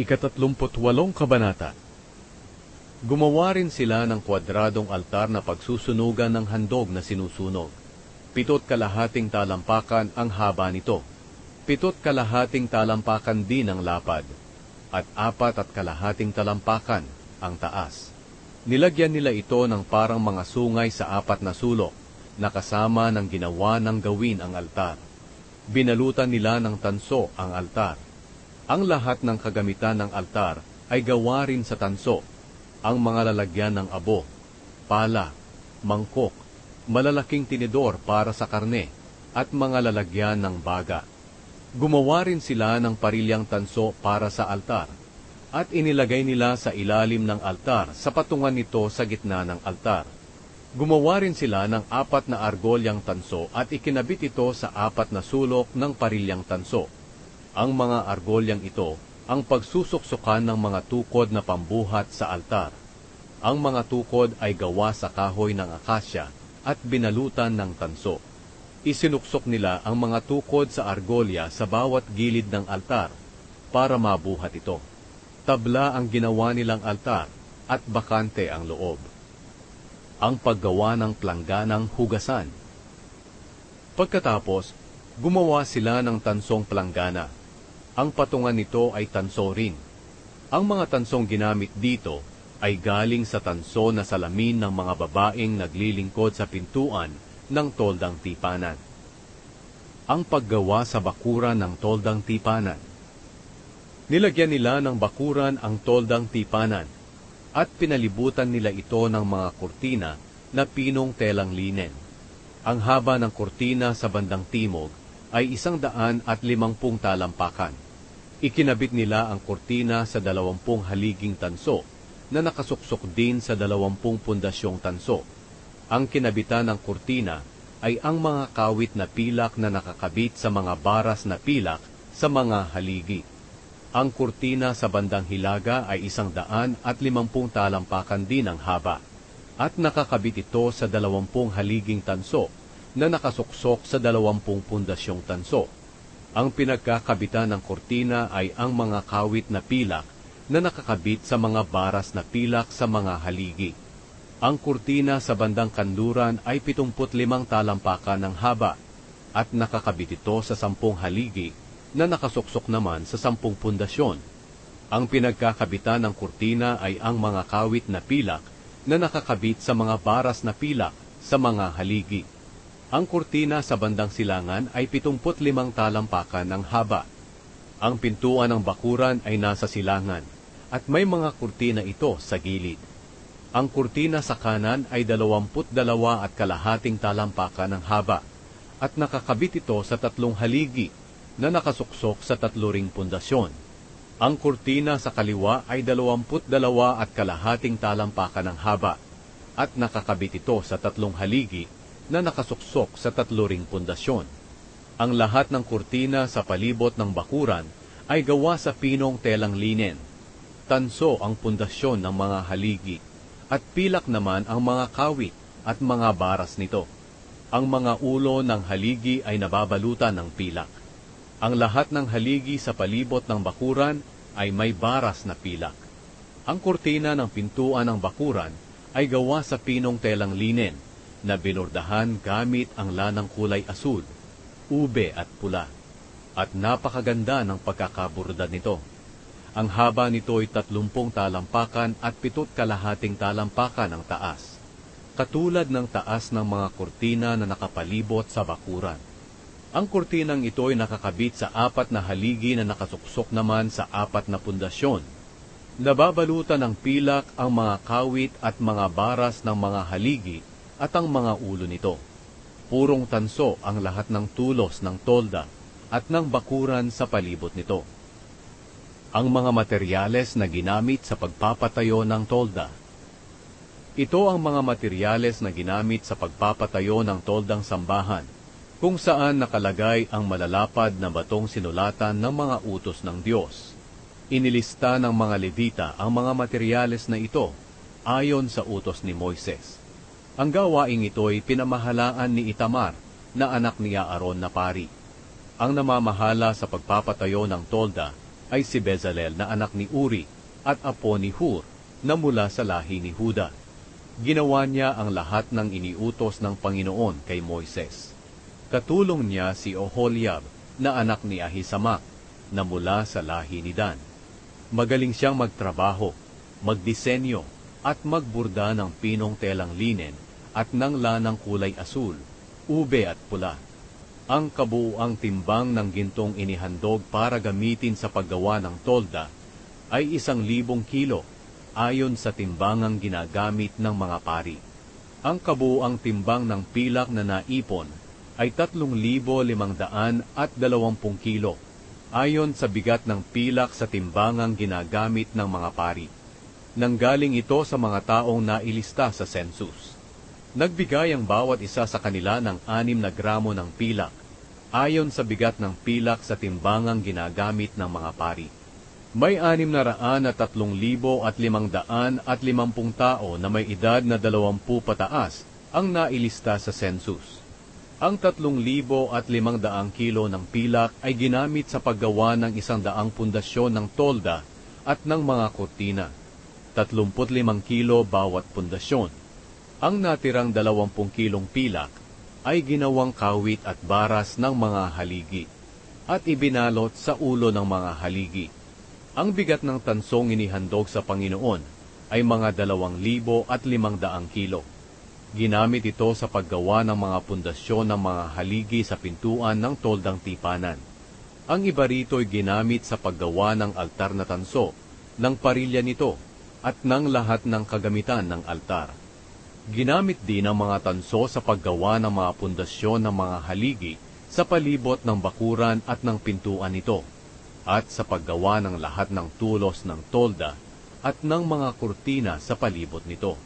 Ika-38 Kabanata. Gumawa rin sila ng kwadradong altar na pagsusunugan ng handog na sinusunog. 7.5 talampakan ang haba nito. 7.5 talampakan din ang lapad. At 4.5 talampakan ang taas. Nilagyan nila ito ng parang mga sungay sa 4 na sulok, na kasama ng ginawa ng gawin ang altar. Binalutan nila ng tanso ang altar. Ang lahat ng kagamitan ng altar ay gawa rin sa tanso. Ang mga lalagyan ng abo, pala, mangkok, malalaking tinidor para sa karne, at mga lalagyan ng baga. Gumawa rin sila ng parilyang tanso para sa altar, at inilagay nila sa ilalim ng altar sa patungan nito sa gitna ng altar. Gumawa rin sila ng 4 na argolyang tanso at ikinabit ito sa 4 na sulok ng parilyang tanso. Ang mga argolyang ito ang pagsusuksukan ng mga tukod na pambuhat sa altar. Ang mga tukod ay gawa sa kahoy ng akasya at binalutan ng tanso. Isinuksok nila ang mga tukod sa argolya sa bawat gilid ng altar para mabuhat ito. Tabla ang ginawa nilang altar at bakante ang loob. Ang paggawa ng plangganang hugasan. Pagkatapos, gumawa sila ng tansong planggana. Ang patungan nito ay tanso rin. Ang mga tansong ginamit dito ay galing sa tanso na salamin ng mga babaeng naglilingkod sa pintuan ng toldang tipanan. Ang paggawa sa bakuran ng toldang tipanan. Nilagyan nila ng bakuran ang toldang tipanan at pinalibutan nila ito ng mga kurtina na pinong telang linen. Ang haba ng kurtina sa bandang timog ay 150 talampakan. Ikinabit nila ang kurtina sa 20 haliging tanso na nakasuksok din sa 20 pundasyong tanso. Ang kinabitan ng kurtina ay ang mga kawit na pilak na nakakabit sa mga baras na pilak sa mga haligi. Ang kurtina sa bandang hilaga ay 150 talampakan din ang haba, at nakakabit ito sa 20 haliging tanso na nakasuksok sa 20 pundasyong tanso. Ang pinagkakabitan ng kurtina ay ang mga kawit na pilak na nakakabit sa mga baras na pilak sa mga haligi. Ang kurtina sa bandang kanluran ay 75 talampakan ng haba, at nakakabit ito sa 10 haligi na nakasuksok naman sa 10 pundasyon. Ang pinagkakabitan ng kurtina ay ang mga kawit na pilak na nakakabit sa mga baras na pilak sa mga haligi. Ang kurtina sa bandang silangan ay 75 talampakan ng haba. Ang pintuan ng bakuran ay nasa silangan, at may mga kurtina ito sa gilid. Ang kurtina sa kanan ay 22.5 talampakan ng haba, at nakakabit ito sa 3 haligi na nakasuksok sa 3 ring pundasyon. Ang kurtina sa kaliwa ay 22.5 talampakan ng haba, at nakakabit ito sa 3 haligi na nakasuksok sa 3 ring pundasyon. Ang lahat ng kurtina sa palibot ng bakuran ay gawa sa pinong telang linen. Tanso ang pundasyon ng mga haligi, at pilak naman ang mga kawit at mga baras nito. Ang mga ulo ng haligi ay nababalutan ng pilak. Ang lahat ng haligi sa palibot ng bakuran ay may baras na pilak. Ang kurtina ng pintuan ng bakuran ay gawa sa pinong telang linen, na binordahan gamit ang lanang kulay asul, ube at pula, at napakaganda ng pagkakaburda nito. Ang haba nito ay 30 talampakan at 7.5 talampakan ang taas, katulad ng taas ng mga kurtina na nakapalibot sa bakuran. Ang kurtinang ito ay nakakabit sa 4 na haligi na nakasuksok naman sa 4 na pundasyon. Nababalutan ng pilak ang mga kawit at mga baras ng mga haligi at ang mga ulo nito. Purong tanso ang lahat ng tulos ng tolda at ng bakuran sa palibot nito. Ang mga materyales na ginamit sa pagpapatayo ng tolda. Ito ang mga materyales na ginamit sa pagpapatayo ng toldang sambahan, kung saan nakalagay ang malalapad na batong sinulatan ng mga utos ng Diyos. Inilista ng mga Levita ang mga materyales na ito ayon sa utos ni Moises. Ang gawaing ito'y pinamahalaan ni Itamar na anak ni Aaron na pari. Ang namamahala sa pagpapatayo ng tolda ay si Bezalel na anak ni Uri at apo ni Hur na mula sa lahi ni Huda. Ginawa niya ang lahat ng iniutos ng Panginoon kay Moises. Katulong niya si Oholiab na anak ni Ahisamak na mula sa lahi ni Dan. Magaling siyang magtrabaho, magdisenyo at magburda ng pinong telang linen at ng lanang kulay asul, ube at pula. Ang kabuuang timbang ng gintong inihandog para gamitin sa paggawa ng tolda ay 1,000 kilo ayon sa timbangang ginagamit ng mga pari. Ang kabuuang timbang ng pilak na naipon ay 3,520 kilo ayon sa bigat ng pilak sa timbangang ginagamit ng mga pari. Nanggaling ito sa mga taong nailista sa census. Nagbigay ang bawat isa sa kanila ng 6 na gramo ng pilak, ayon sa bigat ng pilak sa timbangang ginagamit ng mga pari. May 603,550 tao na may edad na 20 pataas ang nailista sa census. Ang 3,500 kilo ng pilak ay ginamit sa paggawa ng 100 pundasyon ng tolda at ng mga kortina, 35 kilo bawat pundasyon. Ang natirang 20 kilong pilak ay ginawang kawit at baras ng mga haligi at ibinalot sa ulo ng mga haligi. Ang bigat ng tansong inihandog sa Panginoon ay mga 2,500 kilo. Ginamit ito sa paggawa ng mga pundasyon ng mga haligi sa pintuan ng toldang tipanan. Ang iba rito ay ginamit sa paggawa ng altar na tanso, ng parilya nito, at ng lahat ng kagamitan ng altar. Ginamit din ang mga tanso sa paggawa ng mga pundasyon ng mga haligi sa palibot ng bakuran at ng pintuan nito, at sa paggawa ng lahat ng tulos ng tolda at ng mga kurtina sa palibot nito.